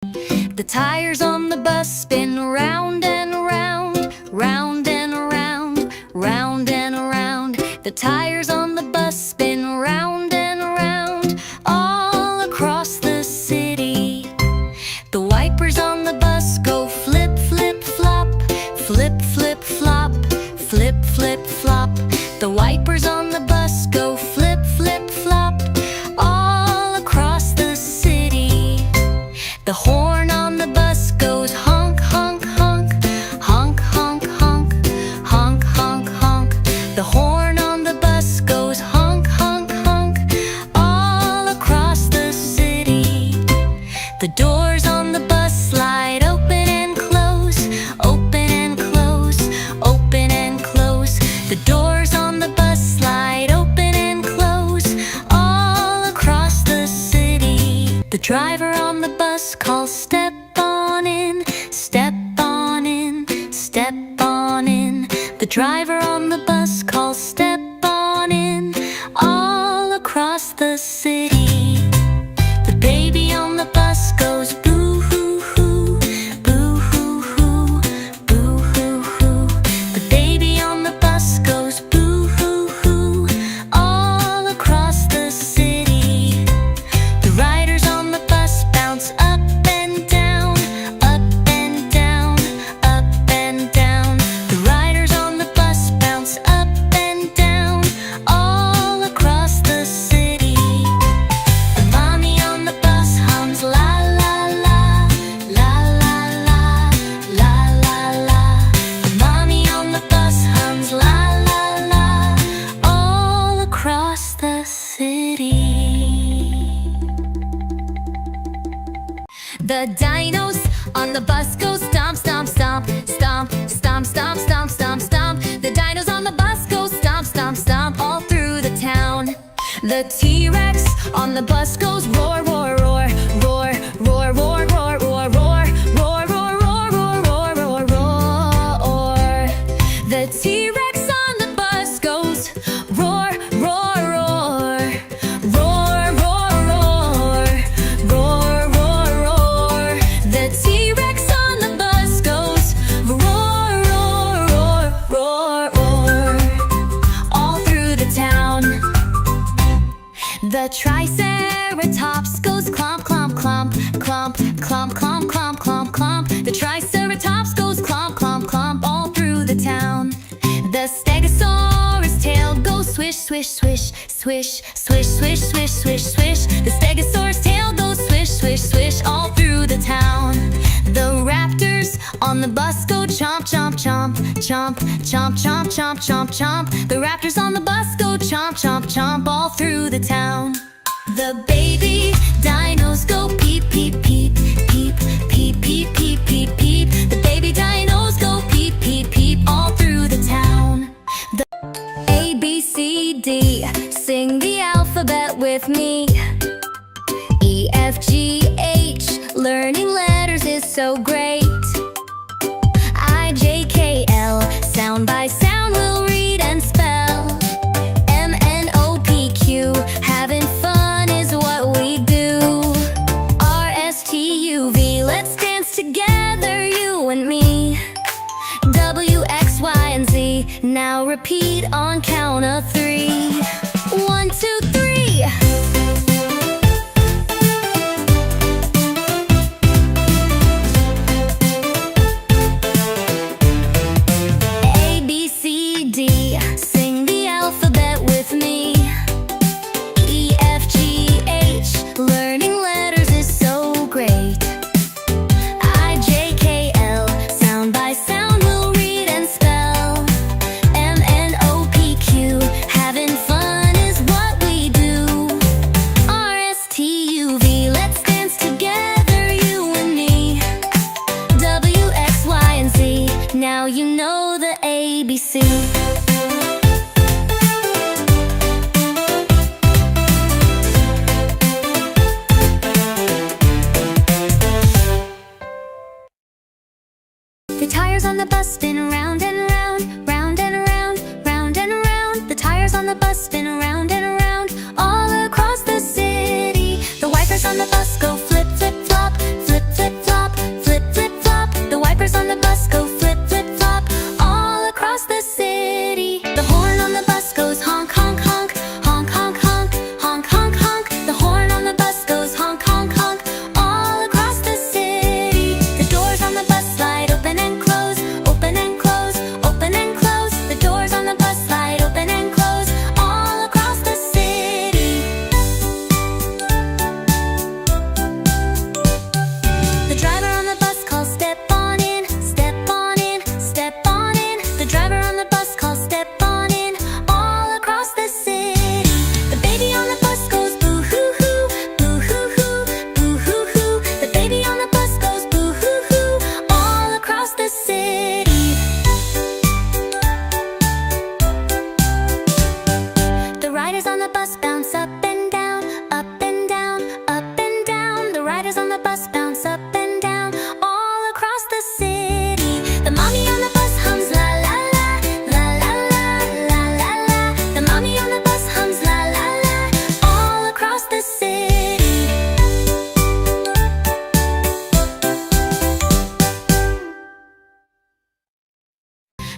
The tires on the bus spin round and round, round and round, round and round. The tires on the bus spin round and round, all across the city. The wipers on the bus go flip, flip, flop, flip, flip, flop, flip, flip, flop. The wipers on the bus go flip, flip, flop, all across the city. The horn on the bus goes honk, honk, honk, honk, honk, honk, honk, honk, honk. The horn on the bus goes honk, honk, honk, all across the city. The doors on the bus slide open and close, open and close, open and close. The doors on the bus slide open and close, all across the city. The driver on the bus calls step on in, step on in, step on in. The driver on the bus calls step on in, all across the city. The baby on the bus goes boo hoo hoo, boo hoo hoo, boo hoo hoo. The baby on the bus goes boo hoo hoo, all across the city. The riders on the bus bounce up and down, up and down, up and down. The riders on the bus bounce up and down, all across the city. The mommy on the bus hums la la la, la la la, la la la. The mommy on the bus hums la la la, all across the city. The dinos on the bus go stomp, stomp, stomp, stomp, stomp, stomp, stomp, stomp, stomp. The dinos on the bus go stomp, stomp, stomp, all through the town. The T-Rex on the bus goes roar, roar, roar, roar, roar, roar, roar, roar, roar, roar, roar, roar, roar, roar, roar, roar. The T-Rex on the bus goes roar, roar, roar, roar, roar, roar, roar, roar, roar. The T-Rex on the bus goes roar, roar, roar, roar, roar, all through the town. The Triceratops goes clomp, clomp, clomp, clomp, clomp, clomp, clomp, clomp, clomp. The Triceratops goes clomp, clomp, clomp, all through the town. The Stegosaurus tail goes swish, swish, swish, swish, swish, swish, swish, swish, swish. The Stegosaurus tail goes swish, swish, swish, all through the town. The Raptors on the bus go chomp, chomp, chomp, chomp, chomp, chomp, chomp, chomp, chomp. The Raptors on the bus go chomp, chomp, chomp, all through the town. The baby dinos go peep, peep, peep, peep, peep, peep, peep, peep, peep. The baby dinos go peep, peep, peep, all through the town. The A, B, C, D, sing the alphabet with me. E, F, G, H, learning letters is so great. I, J, K, L, sound by sound we'll read and spell. M, N, O, P, Q, having fun is what we do. R, S, T, U, V, let's dance together, you and me. W, X, Y, and Z, now repeat on count of 3. 1, 2, 3. A, B, C, D, sing the alphabet with me. E, F, G, H, learning letters is so great. I, J, K, L, sound by sound we'll read and spell. M, N, O, P, Q, having fun is what we do. R, S, T, U, V, let's dance together, you and me. W, X, Y, and Z, now you know the ABC. The tires on the bus spin round and round, round and round, round and round. The tires on the bus spin around and around, all across the city. The wipers on the bus go flip, flip, flop, flip, flip,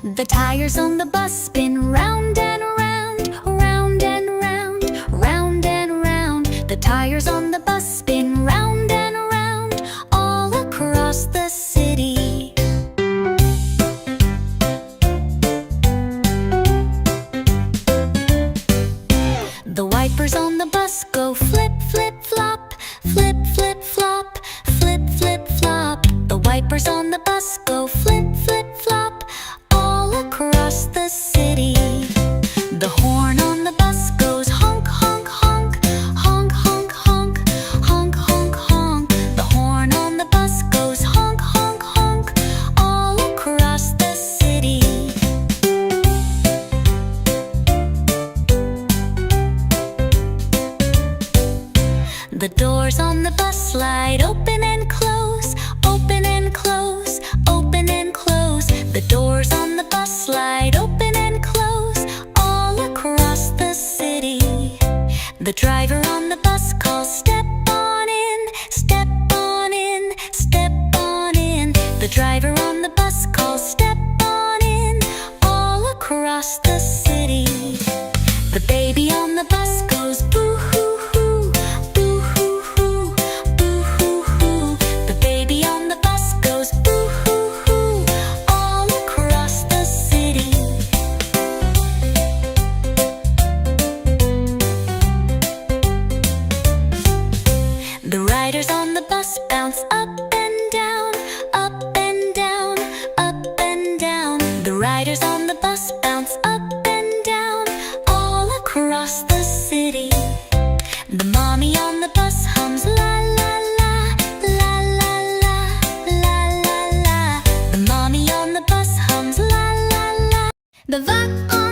The tires on the bus spin round and round, round and round, round and round. The tires on the bus spin round and round, all across the city. The wipers on the bus go flip, flip, flop, flip, flip, flop, flip, flip, flop. The wipers on the bus go flip, flip, flop, all across the city. The horn on the bus goes honk, honk, honk, honk, honk, honk, honk, honk, honk. The horn on the bus goes honk, honk, honk, all across the city. The doors on the bus slide open and close, open and close, open and close. The doors on the bus slide open and close, all across the city. The driver on the bus calls, step on in, step on in, step on in. The driver on the bus calls, step on in, all across the city. The baby on the bus goes boo hoo hoo, boo hoo hoo, boo hoo hoo. The baby on the bus goes boo hoo hoo, all across the city. The riders on the bus bounce up and down, up and down, up and down. The riders on the bus bounce up and down, all across the city. The mommy on the bus hums la la la, la la la, la la la. The mommy on the bus hums la la la. The va on